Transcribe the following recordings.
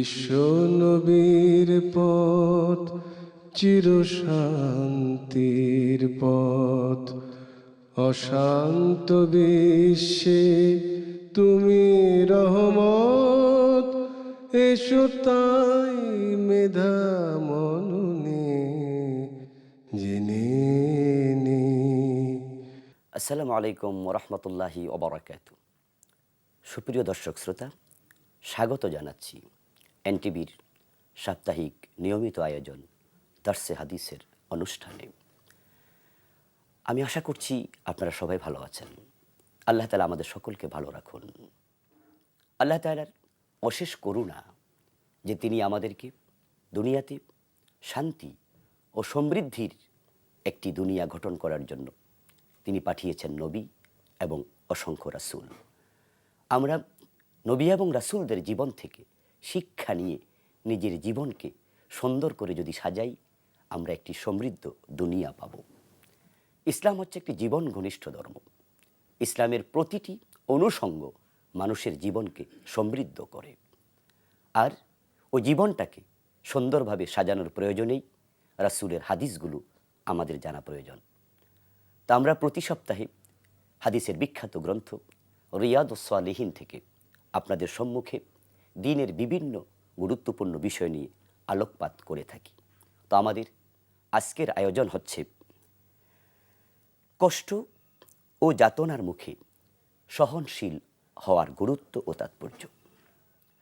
বিশ্ব নবীর পথ চিরশান্তির পথ, অশান্ত বিশ্বে তুমি রহমত। এসো তাই মেধা মননে জেনে নে। আসসালামু আলাইকুম ওরহমতুল্লাহি ওবরাকাতু। সুপ্রিয় দর্শক শ্রোতা, স্বাগত জানাচ্ছি এনটিভির সাপ্তাহিক নিয়মিত আয়োজন দার্সে হাদিসের অনুষ্ঠানে। আমি আশা করছি আপনারা সবাই ভালো আছেন। আল্লাহ তাআলা আমাদের সকলকে ভালো রাখুন। আল্লাহ তাআলার অশেষ করুণা যে তিনি আমাদেরকে দুনিয়াতে শান্তি ও সমৃদ্ধির একটি দুনিয়া গঠন করার জন্য তিনি পাঠিয়েছেন নবী এবং অসংখ্য রাসূল। আমরা নবী এবং রাসূলদের জীবন থেকে শিক্ষা নিয়ে নিজের জীবনকে সুন্দর করে যদি সাজাই, আমরা একটি সমৃদ্ধ দুনিয়া পাব। ইসলাম হচ্ছে একটি জীবন ঘনিষ্ঠ ধর্ম। ইসলামের প্রতিটি অনুষঙ্গ মানুষের জীবনকে সমৃদ্ধ করে, আর ওই জীবনটাকে সুন্দরভাবে সাজানোর প্রয়োজনেই রাসূলের হাদিসগুলো আমাদের জানা প্রয়োজন। তা আমরা প্রতি সপ্তাহে হাদিসের বিখ্যাত গ্রন্থ রিয়াদুস সালিহিন থেকে আপনাদের সম্মুখে দ্বীনের বিভিন্ন গুরুত্বপূর্ণ বিষয় নিয়ে আলোকপাত করে থাকি। তো আমাদের আজকের আয়োজন হচ্ছে কষ্ট ও যাতনার মুখে সহনশীল হওয়ার গুরুত্ব ও তাৎপর্য।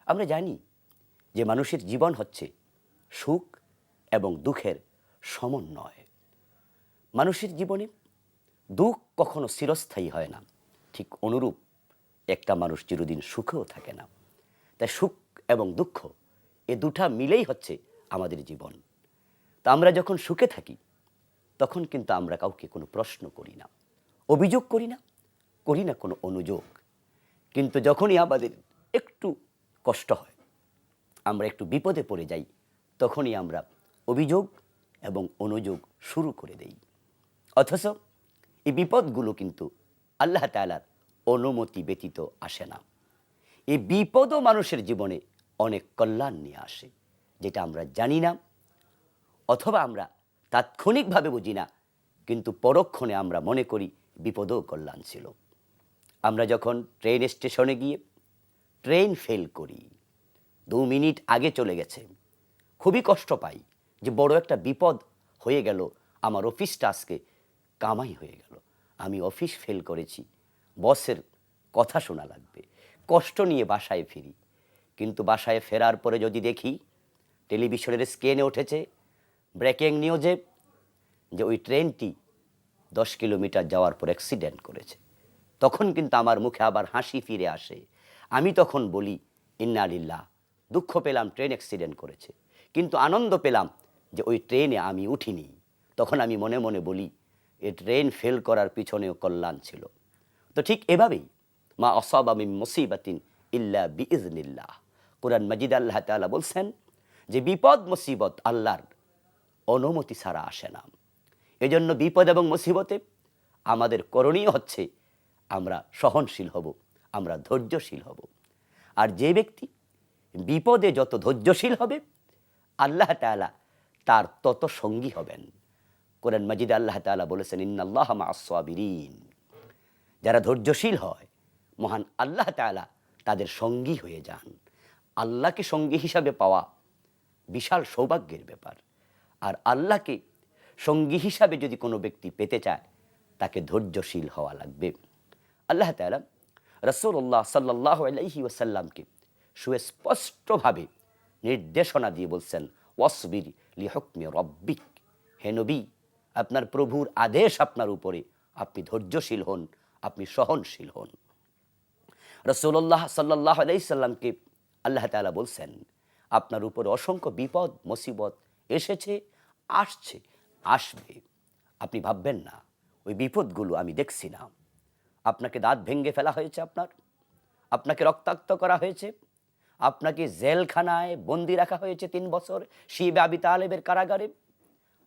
আমরা জানি যে মানুষের জীবন হচ্ছে সুখ এবং দুঃখের সমন্বয়। মানুষের জীবনে দুঃখ কখনো চিরস্থায়ী হয় না, ঠিক অনুরূপ একটা মানুষ চিরদিন সুখেও থাকে না। তাই সুখ এবং দুঃখ এ দুটা মিলেই হচ্ছে আমাদের জীবন। তা আমরা যখন সুখে থাকি তখন কিন্তু আমরা কাউকে কোনো প্রশ্ন করি না, অভিযোগ করি না কোনো অনুযোগ। কিন্তু যখনই আমাদের একটু কষ্ট হয়, আমরা একটু বিপদে পড়ে যাই, তখনই আমরা অভিযোগ এবং অনুযোগ শুরু করে দেই। অথচ এই বিপদগুলো কিন্তু আল্লাহ তাআলার অনুমতি ব্যতীত আসে না। এই বিপদও মানুষের জীবনে অনেক কল্যাণ নিয়ে আসে, যেটা আমরা জানি না, অথবা আমরা তাৎক্ষণিকভাবে বুঝি না, কিন্তু পরক্ষণে আমরা মনে করি বিপদও কল্যাণ ছিল। আমরা যখন ট্রেন স্টেশনে গিয়ে ট্রেন ফেল করি, 2 মিনিট আগে চলে গেছে, খুবই কষ্ট পাই যে বড় একটা বিপদ হয়ে গেল, আমার অফিসটা আজকে কামাই হয়ে গেল, আমি অফিস ফেল করেছি, বসের কথা শোনা লাগবে, কষ্ট নিয়ে বাসায় ফিরি। কিন্তু বাসায় ফেরার পরে যদি দেখি টেলিভিশনের স্ক্রিনে উঠেছে ব্রেকিং নিউজে যে ওই ট্রেনটি 10 কিলোমিটার যাওয়ার পর অ্যাক্সিডেন্ট করেছে, তখন কিন্তু আমার মুখে আবার হাসি ফিরে আসে। আমি তখন বলি ইন্না লিল্লাহ, দুঃখ পেলাম ট্রেন অ্যাক্সিডেন্ট করেছে, কিন্তু আনন্দ পেলাম যে ওই ট্রেনে আমি উঠিনি। তখন আমি মনে মনে বলি এই ট্রেন ফেল করার পিছনেও কল্যাণ ছিল। তো ঠিক এভাবেই মা আসাবা মিন মুসিবাতিন ইল্লা বিইজনিল্লাহ, কুরআন মাজিদ আল্লাহ তাআলা বলছেন যে বিপদ মুসিবত আল্লাহর অনুমতি ছাড়া আসে না। এজন্য বিপদ এবং মুসিবতে আমাদের করণীয় হচ্ছে আমরা সহনশীল হব, আমরা ধৈর্যশীল হব। আর যে ব্যক্তি বিপদে যত ধৈর্যশীল হবে, আল্লাহ তাআলা তার তত সঙ্গী হবেন। কোরআন মাজিদে আল্লাহ তাআলা বলেছেন ইন্নাল্লাহা মা'আস সাবিরিন, যারা ধৈর্যশীল হয় মহান আল্লাহ তাআলা তাদের সঙ্গী হয়ে যান। আল্লাহকে সঙ্গী হিসাবে পাওয়া বিশাল সৌভাগ্যের ব্যাপার। আর আল্লাহকে সঙ্গী হিসাবে যদি কোনো ব্যক্তি পেতে চায়, তাকে ধৈর্যশীল হওয়া লাগবে। আল্লাহ তাআলা রাসূলুল্লাহ সাল্লাল্লাহু আলাইহি ওয়াসাল্লামকে সুস্পষ্টভাবে নির্দেশনা দিয়ে বলছেন ওয়াসবির লিহুকমি রব্বিক, হে নবী, আপনার প্রভুর আদেশ আপনার উপরে, আপনি ধৈর্যশীল হন, আপনি সহনশীল হন। রাসূলুল্লাহ সাল্লাল্লাহু আলাইহি সাল্লামকে আল্লাহ তাআলা বলছেন আপনার উপরে অসংখ্য বিপদ মুসিবত এসেছে, আসছে, আসবে। আপনি ভাববেন না ওই বিপদগুলো আমি দেখছি না। আপনাকে দাঁত ভেঙে ফেলা হয়েছে, আপনাকে রক্তাক্ত করা হয়েছে, আপনাকে জেলখানায় বন্দি রাখা হয়েছে 3 বছর শিবে আবি তালেবের কারাগারে,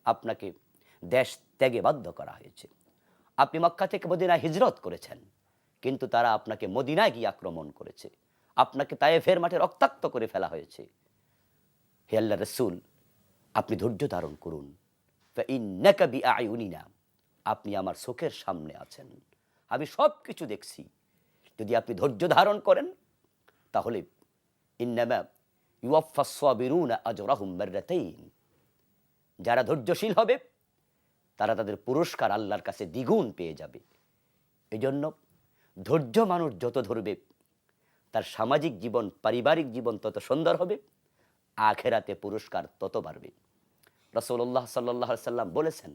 আপনাকে দেশ ত্যাগে বাধ্য করা হয়েছে। আপনি মক্কা থেকে মদিনায় হিজরত করেছেন, কিন্তু তারা আপনাকে মদিনায় গিয়ে আক্রমণ করেছে, আপনাকে তায়েফের মাঠে রক্তাক্ত করে ফেলা হয়েছে। হে আল্লাহ রসুল, আপনি ধৈর্য ধারণ করুন। ফাইন্নাকা বিআইউনিনা, আপনি আমার চোখের সামনে আছেন, আমি সব কিছু দেখছি। যদি আপনি ধৈর্য ধারণ করেন তাহলে ইন্নামা ইউওয়াফফাস সাবিরুনা আজরাহুম মাররাতাইন, যারা ধৈর্যশীল হবে তারা তাদের পুরস্কার আল্লাহর কাছে দ্বিগুণ পেয়ে যাবে। এজন্য ধৈর্য মানুষ যত ধরবে তার সামাজিক জীবন, পারিবারিক জীবন তত সুন্দর হবে, আখেরাতে পুরস্কার তত বাড়বে। রাসূলুল্লাহ সাল্লাল্লাহু আলাইহি সাল্লাম বলেছেন,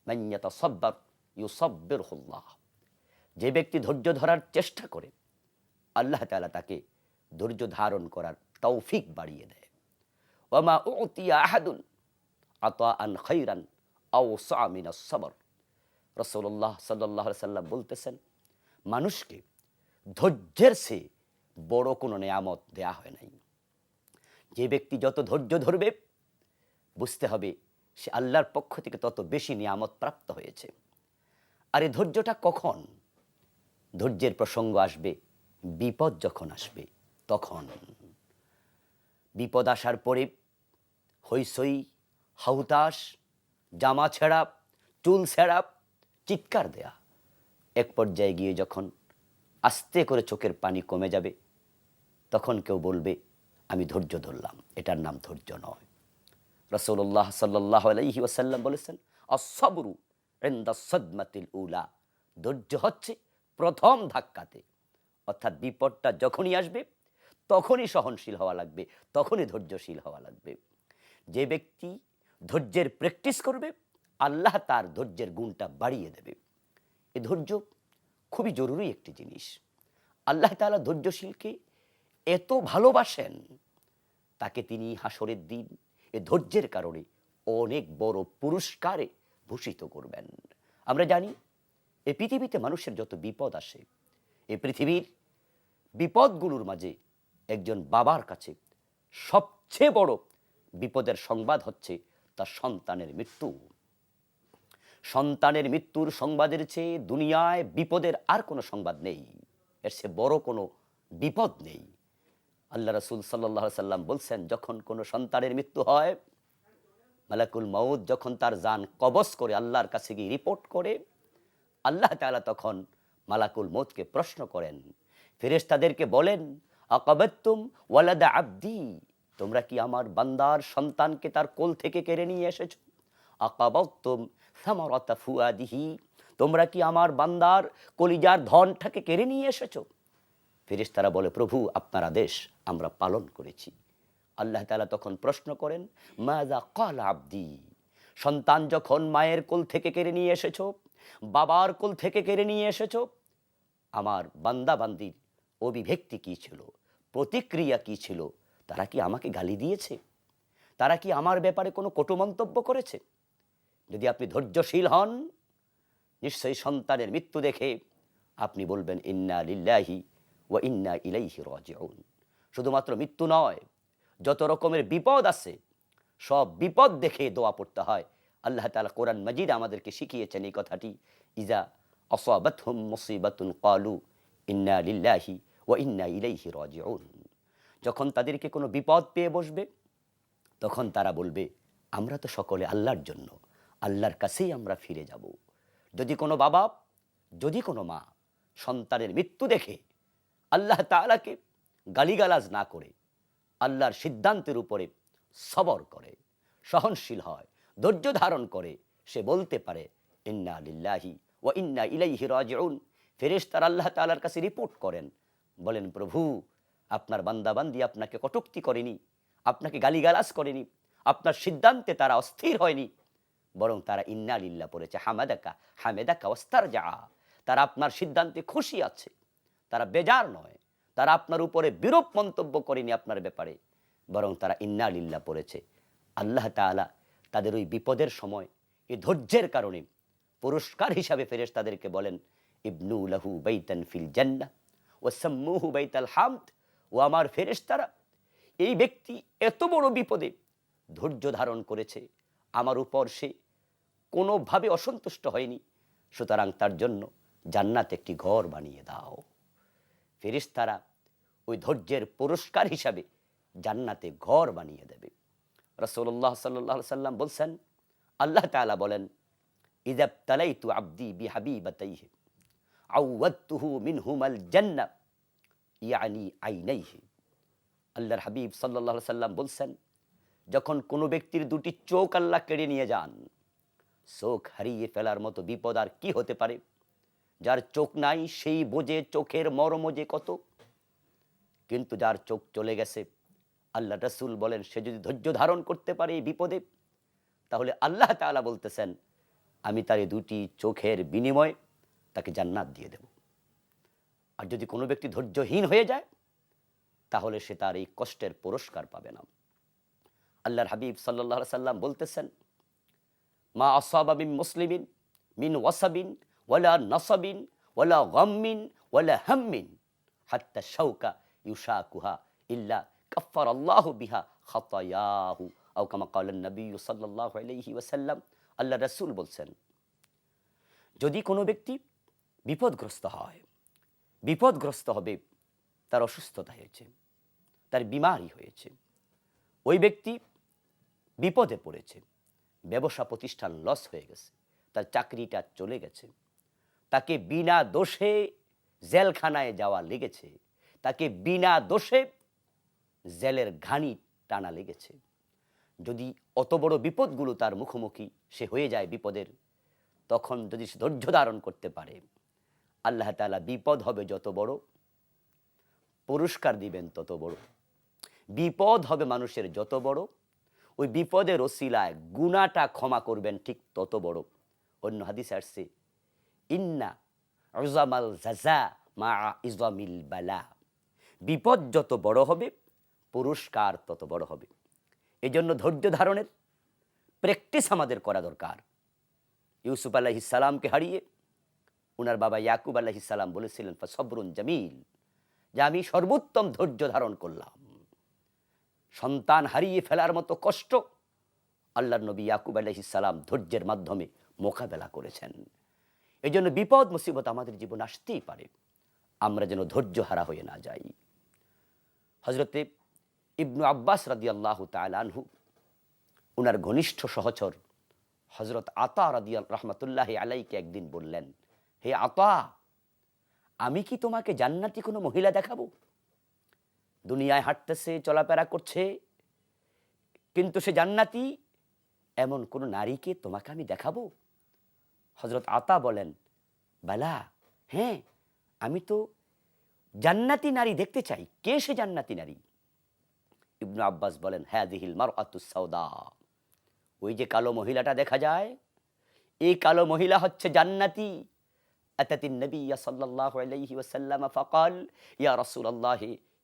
মান ইয়াতাসাব্বার ইউসাব্বিরহুল্লাহ, যে ব্যক্তি ধৈর্য ধরার চেষ্টা করে আল্লাহ তাআলা তাকে ধৈর্য ধারণ করার তৌফিক বাড়িয়ে দেয়। ওয়ামা উতিয়া আহাদুন আতাআন খাইরান আওসা মিনাস সাবর, রাসূলুল্লাহ সাল্লাল্লাহু আলাইহি সাল্লাম বলতেছেন, মানুষকে ধৈর্যের চেয়ে বড় কোনো নেয়ামত দেয়া হয় নাই। যে ব্যক্তি যত ধৈর্য ধরবে বুঝতে হবে সে আল্লাহর পক্ষ থেকে তত বেশি নিয়ামত প্রাপ্ত হয়েছে। আর এই ধৈর্যটা কখন? ধৈর্যের প্রসঙ্গ আসবে বিপদ যখন আসবে তখন। বিপদ আসার পরে হইসই, হাহুতাশ, জামা ছেঁড়া, চুল ছেঁড়া, চিৎকার দেয়া, এক পর্যায়ে গিয়ে যখন আস্তে করে চোখের পানি কমে যাবে তখন কেউ বলবে আমি ধৈর্য ধরলাম, এটার নাম ধৈর্য নয়। রাসূলুল্লাহ সাল্লাল্লাহু আলাইহি ওয়াসাল্লাম বলেছেন, আস-সাবরু ইনদা সাদমাতিল উলা, ধৈর্য হচ্ছে প্রথম ধাক্কাতে, অর্থাৎ বিপদটা যখনই আসবে তখনই সহনশীল হওয়া লাগবে, তখনই ধৈর্যশীল হওয়া লাগবে। যে ব্যক্তি ধৈর্যের প্র্যাকটিস করবে আল্লাহ তার ধৈর্যের গুণটা বাড়িয়ে দেবে। এই ধৈর্য খুবই জরুরি একটি জিনিস। আল্লাহ তাআলা ধৈর্যশীলকে এত ভালোবাসেন, তাকে তিনি হাসরের দিন এ ধৈর্যের কারণে অনেক বড় পুরস্কারে ভূষিত করবেন। আমরা জানি এই পৃথিবীতে মানুষের যত বিপদ আসে, এই পৃথিবীর বিপদগুলোর মাঝে একজন বাবার কাছে সবচেয়ে বড় বিপদের সংবাদ হচ্ছে তার সন্তানের মৃত্যু। সন্তানের মৃত্যুর সংবাদের চেয়ে দুনিয়ায় বিপদের আর কোনো সংবাদ নেই, এর চেয়ে বড় কোনো বিপদ নেই। আল্লাহ রাসূল সাল্লাল্লাহু আলাইহি সাল্লাম বলছেন, যখন কোনো সন্তানের মৃত্যু হয়, মালাকুল মউত যখন তার জান কবজ করে আল্লাহর কাছে গিয়ে রিপোর্ট করে, আল্লাহ তাআলা তখন মালাকুল মউতকে প্রশ্ন করেন, ফেরেশতাদেরকে বলেন, আকাবাতুম ওয়ালাদা আবদি, তোমরা কি আমার বান্দার সন্তানকে তার কোল থেকে কেড়ে নিয়ে এসেছো? আকাবাতুম সামারাতা ফুয়াদিহি, তোমরা কি আমার বান্দার কলিজার ধনটাকে কেড়ে নিয়ে এসেছো? ফেরেশতারা বলে, প্রভু আপনার আদেশ আমরা পালন করেছি। আল্লাহ তাআলা তখন প্রশ্ন করেন, মাযা ক্বালা আবদি, সন্তান যখন মায়ের কোল থেকে কেড়ে নিয়ে এসেছো, বাবার কোল থেকে কেড়ে নিয়ে এসেছো, আমার বান্দা বান্দির অভিব্যক্তি কি ছিল, প্রতিক্রিয়া কি ছিল? তারা কি আমাকে গালি দিয়েছে? তারা কি আমার ব্যাপারে কোনো কটু মন্তব্য করেছে? যদি আপনি ধৈর্যশীল হন, নিশ্চয়ই সন্তানের মৃত্যু দেখে আপনি বলবেন, ইন্না লিল্লাহি ওয়া ইন্না ইলাইহি রাজিউন। শুধুমাত্র মৃত্যু নয়, যত রকমের বিপদ আছে সব বিপদ দেখে দোয়া পড়তে হয়। আল্লাহ তাআলা কোরআন মাজিদ আমাদেরকে শিখিয়েছেন এই কথাটি, ইজা আসাবাতহুম মুসিবাতুন ক্বালু ইন্না লিল্লাহি ওয়া ইন্না ইলাইহি রাজিউন। যখন তাদেরকে কোনো বিপদ পেয়ে বসবে তখন তারা বলবে, আমরা তো সকলে আল্লাহর জন্য, আল্লাহর কাছেই আমরা ফিরে যাব। যদি কোনো বাবা, যদি কোনো মা সন্তানের মৃত্যু দেখে আল্লাহ তাআলাকে গালিগালাজ না করে আল্লাহর সিদ্ধান্তের উপরে সবর করে, সহনশীল হয়, ধৈর্য ধারণ করে, সে বলতে পারে, ইন্না লিল্লাহি ওয়া ইন্না ইলাইহি রাজিউন। ফেরেশতারা আল্লাহ তাআলার কাছে রিপোর্ট করেন, বলেন, প্রভু আপনার বান্দাবান্দি আপনাকে কটূক্তি করেনি, আপনাকে গালিগালাজ করেনি, আপনার সিদ্ধান্তে তারা অস্থির হয়নি, বরং তারা ইন্না লিল্লাহ পড়েছে, হামাদাকা হামেদাকা ওয়াস্তারজা, তারা আপনার সিদ্ধান্তে খুশি আছে, তারা বেজার নয়, তারা আপনার উপরে বিরূপ মন্তব্য করেনি আপনার ব্যাপারে, বরং তারা ইন্না লিল্লাহ পড়েছে। আল্লাহ তাআলা তাদের ওই বিপদের সময় এই ধৈর্যের কারণে পুরস্কার হিসাবে ফেরেশতাদেরকে বলেন, ইবনু লাহু বাইতান ফিল জান্নাহ ওয়া সাম্মুহু বাইতাল হামদ। ও আমার ফেরেশতারা, এই ব্যক্তি এত বড় বিপদে ধৈর্য ধারণ করেছে, আমার উপর সে কোনোভাবে অসন্তুষ্ট হয়নি, সুতরাং তার জন্য জান্নাতে একটি ঘর বানিয়ে দাও। ফেরেশতারা ওই ধৈর্যের পুরস্কার হিসাবে জান্নাতে ঘর বানিয়ে দেবে। রাসূলুল্লাহ সাল্লাল্লাহু আলাইহি সাল্লাম বলছেন, আল্লাহ তাআলা বলেন, ইযা ইবতালাইতু আবদি বিহাবিবাতাইহি আওয়াদতুহু মিনহুমাল জান্নাহ ইয়ানি আইনাইহি। আল্লাহর হাবিব সাল্লাল্লাহু আলাইহি সাল্লাম বলছেন, যখন কোনো ব্যক্তির দুটি চোখ আল্লাহ কেড়ে নিয়ে যান, চোখ হারিয়ে ফেলার মতো বিপদ আর কি হতে পারে? যার চোখ নাই সেই বোঝে চোখের মর্ম যে কত। কিন্তু যার চোখ চলে গেছে, আল্লাহ রাসূল বলেন, সে যদি ধৈর্য ধারণ করতে পারে এই বিপদে, তাহলে আল্লাহ তাআলা বলতেছেন, আমি তার এই দুটি চোখের বিনিময়ে তাকে জান্নাত দিয়ে দেব। আর যদি কোনো ব্যক্তি ধৈর্যহীন হয়ে যায়, তাহলে সে তার এই কষ্টের পুরস্কার পাবে না। আল্লাহর হাবিব সাল্লাল্লাহু আলাইহি সাল্লাম বলতেছেন, মা আসাবা মিন মুসলিমিন মিন ওয়াসাবিন ওয়ালা নাসাবিন ওয়ালা গাম্মিন ওয়ালা হাম্মিন হাত্তা শাওকা ইউশাকুহা ইল্লা কাফফারাল্লাহু বিহা খাতায়াহু আও কামা ক্বালান নবী সাল্লাল্লাহু আলাইহি ওয়াসাল্লাম। আল্লাহ রাসূল বলছেন, যদি কোনো ব্যক্তি বিপদগ্রস্ত হয়, বিপদগ্রস্ত হবে, তার অসুস্থতা হয়েছে, তার বিমারি হয়েছে, ওই ব্যক্তি বিপদে পড়েছে, ব্যবসা প্রতিষ্ঠান লস হয়ে গেছে, তার চাকরিটা চলে গেছে, তাকে বিনা দোষে জেলখানায় যাওয়া লেগেছে, তাকে বিনা দোষে জেলের ঘানি টানা লেগেছে। যদি অত বড় বিপদগুলো তার মুখোমুখি সে হয়ে যায় বিপদের, তখন যদি সে ধৈর্য ধারণ করতে পারে, আল্লাহ তাআলা বিপদ হবে যত বড়, পুরস্কার দিবেন তত বড়। বিপদ হবে মানুষের যত বড়, ওই বিপদের ওসিলায় গুনাহটা ক্ষমা করবেন ঠিক তত বড়। অন্য হাদিসে আসছে, ইন্না উযামাল জাযা মা ইযামিল বালা। বিপদ যত বড় হবে, পুরস্কার তত বড় হবে। এই জন্য ধৈর্য ধারণের প্র্যাকটিস আমাদের করা দরকার। ইউসুফ আলাইহিস সালামকে হারিয়ে উনার বাবা ইয়াকুব আলাইহিস সালাম বলেছিলেন, ফাসবরুন জামিল, যে আমি সর্বোত্তম ধৈর্য ধারণ করলাম। সন্তান হারিয়ে ফেলার মতো কষ্ট আল্লাহর নবী ইয়াকুব আলাইহিস সালাম ধৈর্যের মাধ্যমে মোকাবেলা করেছেন। এই জন্য বিপদ মুসিবত আমাদের জীবনে আসতেই পারে, আমরা যেন ধৈর্য হারা হয়ে না যাই। হযরতে ইবনু আব্বাস রাদিয়াল্লাহু তাআলা আনহু, উনার ঘনিষ্ঠ সহচর হযরত আতা রাহমাতুল্লাহি আলাইহিকে একদিন বললেন, হে আতা, আমি কি তোমাকে জান্নাতি কোনো মহিলা দেখাবো? দুনিয়ায় হাঁটতেছে, চলাফেরা করছে, কিন্তু সে জান্নাতি, এমন কোন নারীকে তোমাকে আমি দেখাবো? হযরত আতা বলেন, বালা, হ্যাঁ, আমি তো জান্নাতি নারী দেখতে চাই। কে সে জান্নাতি নারী? ইবনু আব্বাস বলেন, হাযিহিল মারআতুস সাওদা, ওই যে কালো মহিলাটা দেখা যায়, এই কালো মহিলা হচ্ছে জান্নাতি। আতাতিন নবী সাল্লাল্লাহু আলাইহি ওয়াসাল্লাম ফাকাল, ইয়া রাসূলুল্লাহ,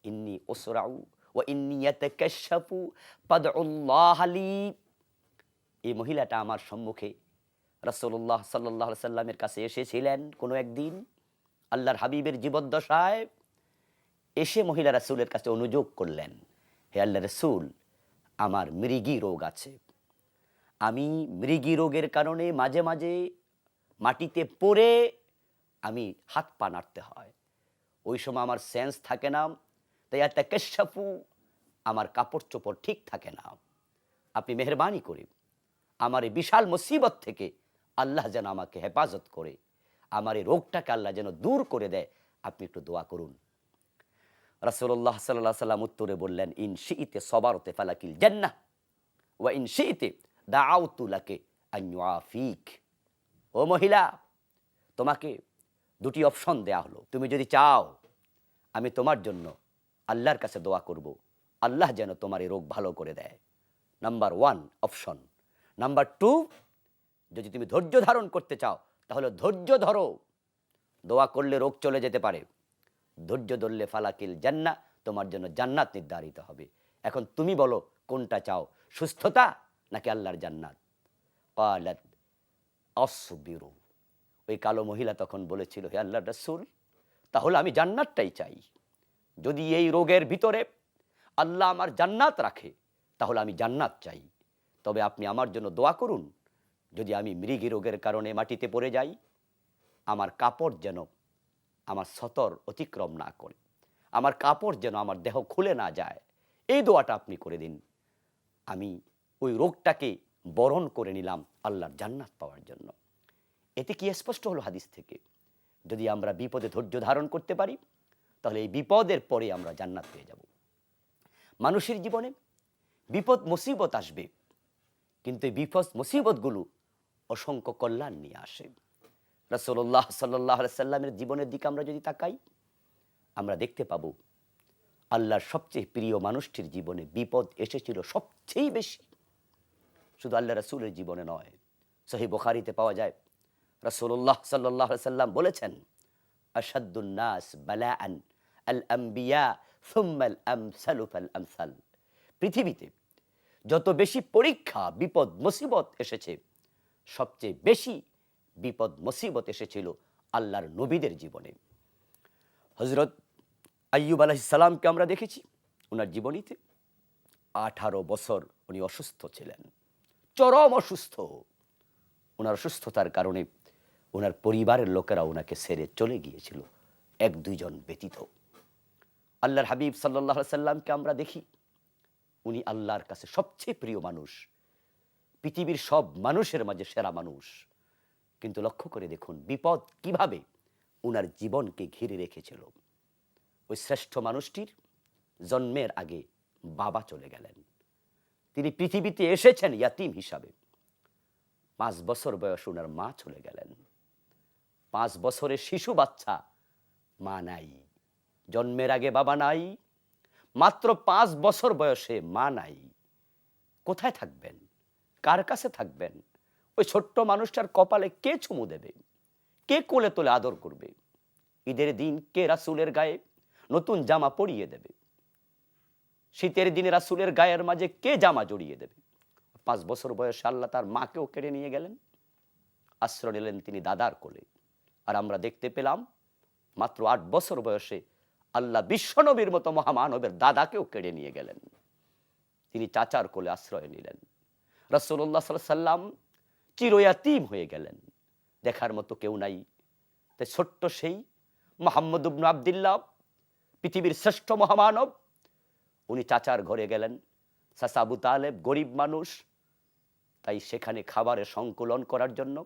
ইন্নী উসরাউ ওয়া ইন্নী ইয়াতাকাশশাফু ফাদউল্লাহ লি। এই মহিলাটা আমার সম্মুখে রাসূলুল্লাহ সাল্লাল্লাহু আলাইহি সাল্লামের কাছে এসেছিলেন কোনো একদিন আল্লাহর হাবিবের জীবদ্দশায়। এসে মহিলা রাসূলের কাছে অনুযোগ করলেন, হে আল্লাহর রাসূল, আমার মৃগী রোগ আছে, আমি মৃগী রোগের কারণে মাঝে মাঝে মাটিতে পড়ে আমি হাত পা নাড়তে হয়, ওই সময় আমার সেন্স থাকে না, তাই ইয়াতাকাশশাফু, আমার কাপড় চোপড় ঠিক থাকে না। আপনি মেহেরবানি করে আমার এই বিশাল মুসিবত থেকে আল্লাহ যেন আমাকে হেফাজত করে, আমার এই রোগটাকে আল্লাহ যেন দূর করে দেয়, আপনি একটু দোয়া করুন। রাসূলুল্লাহ সাল্লাল্লাহু আলাইহি ওয়াসাল্লাম উত্তরে বললেন, ইন শিইতে সবারতে ফালাকিল জান্নাহ ওয়া ইন শিইতে দাআউতু লাকে আন ইউআফিক। ও মহিলা, তোমাকে দুটি অপশন দেয়া হলো, তুমি যদি চাও আমি তোমার জন্য আল্লাহর কাছে দোয়া করব, আল্লাহ যেন তোমার এই রোগ ভালো করে দেয়। Number 1 option. নাম্বার 2, যদি তুমি ধৈর্য ধারণ করতে চাও তাহলে ধৈর্য ধরো, দোয়া করলে রোগ চলে যেতে পারে, ধৈর্য ধরলে ফালাকিল জান্নাহ, তোমার জন্য জান্নাত নির্ধারিত হবে। এখন তুমি বলো কোনটা চাও, সুস্থতা নাকি আল্লাহর জান্নাত? ক্বালাত আসবিরু। ওই কালো মহিলা তখন বলেছিল, হে আল্লাহর রাসূল, তাহলে আমি জান্নাতটাই চাই। যদি এই রোগের ভিতরে আল্লাহ আমার জান্নাত রাখে তাহলে আমি জান্নাত চাই, তবে আপনি আমার জন্য দোয়া করুন, যদি আমি মৃগী রোগের কারণে মাটিতে পড়ে যাই, আমার কাপড় যেন আমার সতর অতিক্রম না করে, আমার কাপড় যেন আমার দেহ খুলে না যায়, এই দোয়াটা আপনি করে দিন। আমি ওই রোগটাকে বরণ করে নিলাম আল্লাহর জান্নাত পাওয়ার জন্য। এতে কি স্পষ্ট হলো হাদিস থেকে, যদি আমরা বিপদে ধৈর্য ধারণ করতে পারি তাহলে এই বিপদের পরে আমরা জান্নাত পেয়ে যাব। মানুষের জীবনে বিপদ মুসিবত আসবে, কিন্তু এই বিপদ মুসিবতগুলো অসংখ্য কল্যাণ নিয়ে আসে। রাসূলুল্লাহ সাল্লাল্লাহু আলাইহি সাল্লামের জীবনের দিকে আমরা যদি তাকাই, আমরা দেখতে পাবো আল্লাহর সবচেয়ে প্রিয় মানুষটির জীবনে বিপদ এসেছিল সবচেয়ে বেশি। শুধু আল্লাহ রাসূলের জীবনে নয়, সহিহ বুখারীতে পাওয়া যায় রাসূলুল্লাহ সাল্লাল্লাহু আলাইহি সাল্লাম বলেছেন, আশাদ্দুন নাস বালাআন আল আম্বিয়া সুম্মা আল আমসালু ফাল আমসাল। পৃথিবীতে যত বেশি পরীক্ষা বিপদ মুসিবত এসেছে, সবচেয়ে বেশি বিপদ মুসিবত এসেছিল আল্লাহর নবীদের জীবনে। হযরত আইয়ুব আলাইহিস সালামকে আমরা দেখেছি ওনার জীবনীতে 18 বছর উনি অসুস্থ ছিলেন, চরম অসুস্থ। ওনার অসুস্থতার কারণে ওনার পরিবারের লোকেরা ওনাকে ছেড়ে চলে গিয়েছিল, 1-2 জন ব্যতীত। আল্লাহর হাবিব সাল্লাল্লাহু আলাইহি সাল্লামকে আমরা দেখি উনি আল্লাহর কাছে সবচেয়ে প্রিয় মানুষ, পৃথিবীর সব মানুষের মাঝে সেরা মানুষ। কিন্তু লক্ষ্য করে দেখুন বিপদ কিভাবে ওনার জীবনকে ঘিরে রেখেছিল। ওই শ্রেষ্ঠ মানুষটির জন্মের আগে বাবা চলে গেলেন। তিনি পৃথিবীতে এসেছেন ইয়াতিম হিসাবে। 5 বছর বয়স ওনার মা চলে গেলেন। 5 বছরের শিশু বাচ্চা, মা নাই, জন্মের আগে বাবা নাই, মাত্র 5 বছর বয়সে মা নাই। কোথায় থাকবেন, কার কাছে থাকবেন? ওই ছোট্ট মানুষটার কপালে কে চুমু দেবে, কে কোলে তোলে আদর করবে? ঈদের দিন কে রাসূলের গায়ে নতুন জামা পরিয়ে দেবে? শীতের দিনে রাসূলের গায়ের মাঝে কে জামা জড়িয়ে দেবে? 5 বছর বয়সে আল্লাহ তার মাকেও কেড়ে নিয়ে গেলেন, আশ্রয় নিলেন তিনি দাদার কোলে। আর আমরা দেখতে পেলাম মাত্র 8 বছর বয়সে আল্লাহ বিশ্বনবীর মতো মহামানবের দাদাকেও কেড়ে নিয়ে গেলেন, তিনি চাচার কোলে আশ্রয় নিলেন। রাসূলুল্লাহ সাল্লাল্লাহু আলাইহি সাল্লাম চিরয়াতীম হয়ে গেলেন, দেখার মতো কেউ নাই। তাই ছোট্ট সেই মুহাম্মদ ইবনে আব্দুল্লাহ, পৃথিবীর শ্রেষ্ঠ মহামানব, উনি চাচার ঘরে গেলেন। চাচা আবু তালেব গরিব মানুষ, তাই সেখানে খাবারের সংকলন করার জন্য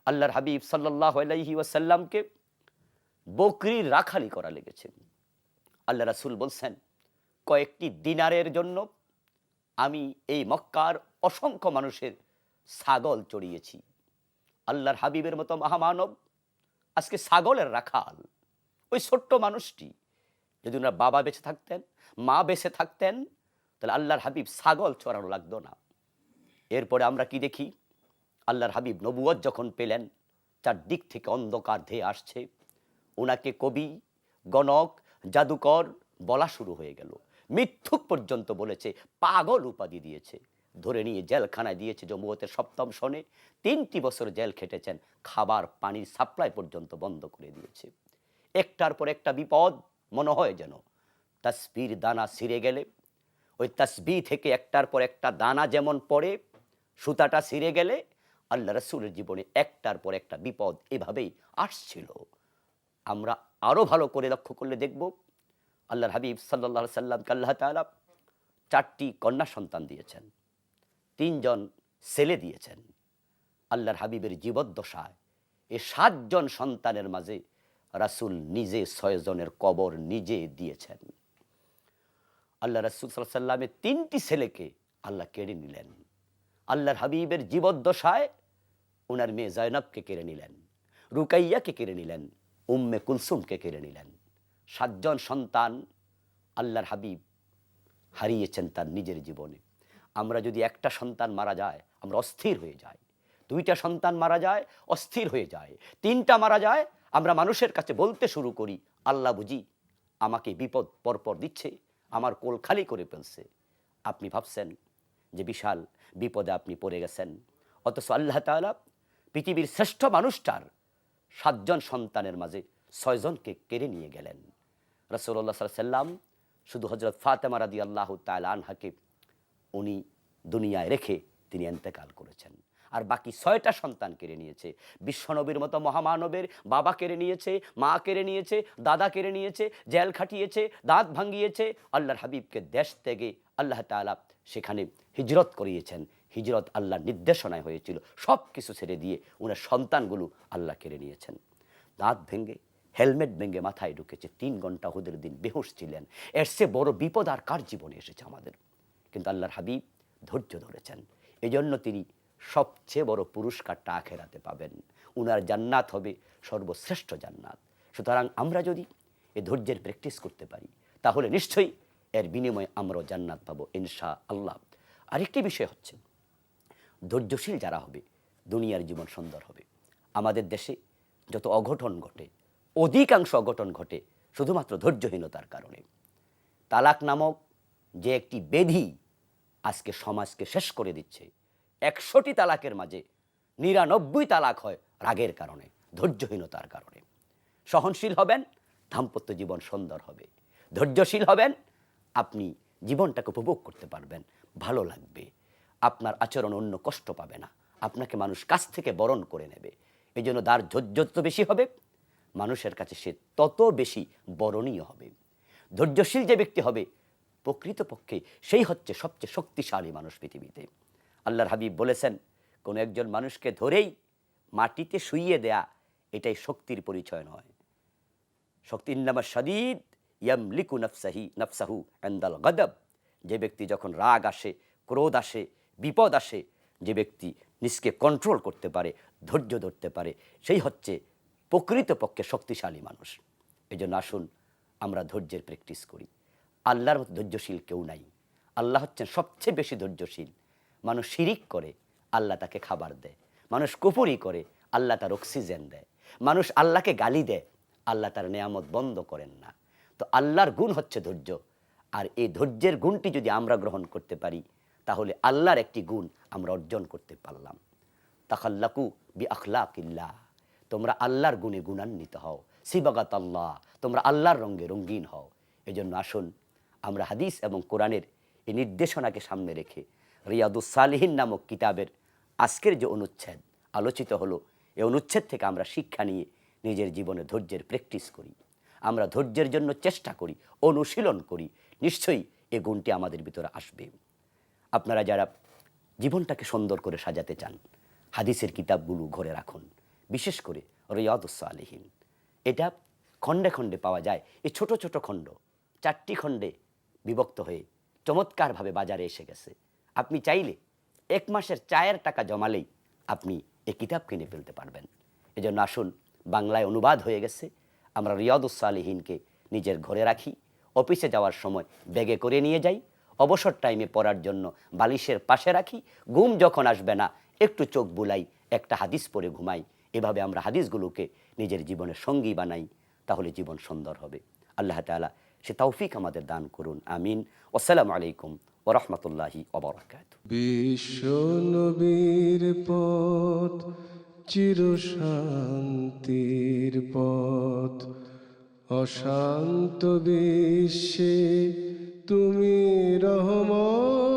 আল্লাহর হাবিব সাল্লাল্লাহু আলাইহি ওয়াসাল্লামকে বকরির রাখালি করা লেগেছে। আল্লাহ রাসূল বলছেন, কয়েকটি দিনারের জন্য আমি এই মক্কার অসংখ্য মানুষের ছাগল চড়িয়েছি। আল্লাহর হাবিবের মতো মহামানব আজকে ছাগলের রাখাল। ওই ছোট্ট মানুষটি, যদি ওনার বাবা বেঁচে থাকতেন, মা বেঁচে থাকতেন, তাহলে আল্লাহর হাবিব ছাগল চড়ানো লাগতো না। এরপরে আমরা কি দেখি, আল্লাহর হাবিব নবুয়ত যখন পেলেন, চারদিক থেকে অন্ধকার ধেয়ে আসছে, ওনাকে কবি, গণক, জাদুকর বলা শুরু হয়ে গেল। মিথ্যুক পর্যন্ত বলেছে, পাগল উপাধি দিয়েছে, ধরে নিয়ে জেলখানায় দিয়েছে। নবুয়তের 7ম সনে 3টি বছর জেল খেটেছেন, খাবার পানির সাপ্লাই পর্যন্ত বন্ধ করে দিয়েছে। একটার পর একটা বিপদ, মনে হয় যেন তাসবির দানা ছিঁড়ে গেলে ওই তাসবিহ থেকে একটার পর একটা দানা যেমন পড়ে, সুতাটা ছিঁড়ে গেলে আল্লাহ রাসূলের জীবনে একটার পর একটা বিপদ এভাবেই আসছিল। আমরা আরো ভালো করে লক্ষ্য করলে দেখব, আল্লাহর হাবিব সাল্লাল্লাহু আলাইহি সাল্লামকে আল্লাহ তাআলা 4টি কন্যা সন্তান দিয়েছেন, 3 জন ছেলে দিয়েছেন। আল্লাহর হাবিবের জীবদ্দশায় এই 7 জন সন্তানের মাঝে রাসূল নিজে 6 জনের কবর নিজে দিয়েছেন। আল্লাহ রাসূল সাল্লাল্লাহু আলাইহি সাল্লামের 3টি ছেলেকে আল্লাহ কেড়ে নিলেন। আল্লাহর হাবিবের জীবদ্দশায় ওনার মেয়ে জয়নবকে কেড়ে নিলেন, রুকাইয়াকে কেড়ে নিলেন, উম্মে কুলসুমকে কেড়ে নিলেন। 7 জন সন্তান আল্লাহর হাবিব হারিয়েছেন তার নিজের জীবনে। আমরা যদি একটা সন্তান মারা যায় আমরা অস্থির হয়ে যাই, 2টা সন্তান মারা যায় অস্থির হয়ে যায়, 3টা মারা যায় আমরা মানুষের কাছে বলতে শুরু করি, আল্লাহ বুঝি আমাকে বিপদ পরপর দিচ্ছে, আমার কোল খালি করে ফেলছে। আপনি ভাবছেন যে বিশাল বিপদে আপনি পড়ে গেছেন, অথচ আল্লাহ তাআলা পৃথিবীর শ্রেষ্ঠ মানুষটার 7 জন সন্তানের মাঝে 6 জনকে কেড়ে নিয়ে গেলেন। রাসূলুল্লাহ সাল্লাল্লাহু আলাইহি সাল্লাম শুধু হযরত ফাতেমা রাদিয়াল্লাহু তাআলা আনহাকে উনি দুনিয়ায় রেখে তিনি ইন্তেকাল করেছেন। আর বাকি 6টা সন্তান কেড়ে নিয়েছে। বিশ্বনবীর মতো মহামানবের বাবা কেড়ে নিয়েছে, মা কেড়ে নিয়েছে, দাদা কেড়ে নিয়েছে, জেল খাটিয়েছে, দাঁত ভাঙিয়েছে। আল্লাহর হাবিবকে দেশ থেকে আল্লাহ তাআলা সেখানে হিজরত করিয়েছেন। হিজরত আল্লাহর নির্দেশনায় হয়েছিল। সব কিছু ছেড়ে দিয়ে ওনার সন্তানগুলো আল্লাহ কেড়ে নিয়েছেন। দাঁত ভেঙে হেলমেট ভেঙে মাথায় ঢুকেছে, 3 ঘন্টা হুদের দিন বেহুশ ছিলেন। এর চেয়ে বড় বিপদ আর কার জীবনে এসেছে আমাদের? কিন্তু আল্লাহর হাবিব ধৈর্য ধরেছেন। এজন্য তিনি সবচেয়ে বড় পুরস্কারটা আখেরাতে পাবেন। উনার জান্নাত হবে সর্বশ্রেষ্ঠ জান্নাত। সুতরাং আমরা যদি এই ধৈর্যের প্র্যাকটিস করতে পারি, তাহলে নিশ্চয়ই এর বিনিময়ে আমরাও জান্নাত পাবো ইনশা আল্লাহ। আরেকটি বিষয় হচ্ছে, ধৈর্যশীল যারা হবে দুনিয়ার জীবন সুন্দর হবে। আমাদের দেশে যত অঘটন ঘটে, অধিকাংশ অঘটন ঘটে শুধুমাত্র ধৈর্যহীনতার কারণে। তালাক নামক যে একটি ব্যাধি আজকে সমাজকে শেষ করে দিচ্ছে, 100টি তালাকের মাঝে 99 তালাক হয় রাগের কারণে, ধৈর্যহীনতার কারণে। সহনশীল হবেন, দাম্পত্য জীবন সুন্দর হবে। ধৈর্যশীল হবেন, আপনি জীবনটাকে উপভোগ করতে পারবেন, ভালো লাগবে। আপনার আচরণ অন্য কষ্ট পাবে না, আপনাকে মানুষ কাছ থেকে বরণ করে নেবে। এই জন্য তার ধৈর্য যত বেশি হবে, মানুষের কাছে সে তত বেশি বরণীয় হবে। ধৈর্যশীল যে ব্যক্তি হবে, প্রকৃতপক্ষে সেই হচ্ছে সবচেয়ে শক্তিশালী মানুষ পৃথিবীতে। আল্লাহর হাবিব বলেছেন, কোনো একজন মানুষকে ধরেই মাটিতে শুইয়ে দেয়া এটাই শক্তির পরিচয় নয়। শক্তি ইন্নামা শাদীদ ইয়ামলিকু নাফসাহু ইনদাল গাদাব। যে ব্যক্তি যখন রাগ আসে, ক্রোধ আসে, বিপদ আসে, যে ব্যক্তি নিজকে কন্ট্রোল করতে পারে, ধৈর্য ধরতে পারে, সেই হচ্ছে প্রকৃতপক্ষে শক্তিশালী মানুষ। এই জন্য আসুন আমরা ধৈর্যের প্র্যাকটিস করি। আল্লাহর মতো ধৈর্যশীল কেউ নাই। আল্লাহ হচ্ছেন সবচেয়ে বেশি ধৈর্যশীল। মানুষ শিরিক করে, আল্লাহ তাকে খাবার দেয়। মানুষ কুফরি করে, আল্লাহ তার অক্সিজেন দেয়। মানুষ আল্লাহকে গালি দেয়, আল্লাহ তার নেয়ামত বন্ধ করেন না। তো আল্লাহর গুণ হচ্ছে ধৈর্য। আর এই ধৈর্যের গুণটি যদি আমরা গ্রহণ করতে পারি, তাহলে আল্লাহর একটি গুণ আমরা অর্জন করতে পারলাম। তাখাল্লাকু বি আখলাকিল্লাহ, তোমরা আল্লাহর গুণে গুণান্বিত হও। সিবাগাত আল্লাহ, তোমরা আল্লাহর রঙে রঙিন হও। এজন্য আসুন আমরা হাদিস এবং কোরআনের এই নির্দেশনাকে সামনে রেখে রিয়াদুস সালিহিন নামক কিতাবের আজকের যে অনুচ্ছেদ আলোচিত হলো, এই অনুচ্ছেদ থেকে আমরা শিক্ষা নিয়ে নিজের জীবনে ধৈর্যের প্র্যাকটিস করি। আমরা ধৈর্যের জন্য চেষ্টা করি, অনুশীলন করি, নিশ্চয়ই এই গুণটি আমাদের ভিতরে আসবে। আপনারা যারা জীবনটাকে সুন্দর করে সাজাতে চান, হাদিসের কিতাবগুলো ঘরে রাখুন, বিশেষ করে রিয়াদুস সালিহিন। এটা খণ্ডে খণ্ডে পাওয়া যায়। এই ছোট ছোট খণ্ড 4টি খণ্ডে বিভক্ত হয়ে চমৎকারভাবে বাজারে এসে গেছে। আপনি চাইলে 1 মাসের চায়ের টাকা জমালেই আপনি এই কিতাব কিনে ফেলতে পারবেন। এজন্য আসুন, বাংলায় অনুবাদ হয়ে গেছে। আমরা রিয়াদুস সালিহিনকে নিজের ঘরে রাখি, অফিসে যাওয়ার সময় ব্যাগে করে নিয়ে যাই, অবসর টাইমে পড়ার জন্য বালিশের পাশে রাখি, ঘুম যখন আসবে না একটু চোখ বুলাই, একটা হাদিস পড়ে ঘুমাই। এভাবে আমরা হাদিসগুলোকে নিজের জীবনের সঙ্গী বানাই, তাহলে জীবন সুন্দর হবে। আল্লাহ তাআলা সে তৌফিক আমাদের দান করুন, আমিন। আসসালামু আলাইকুম ওয়া রাহমাতুল্লাহি ওয়া বারাকাতুহু। বিশ্ব নবীর পথ চির শান্তির পথ, অশান্ত বিশ্বে তুমি রহমত।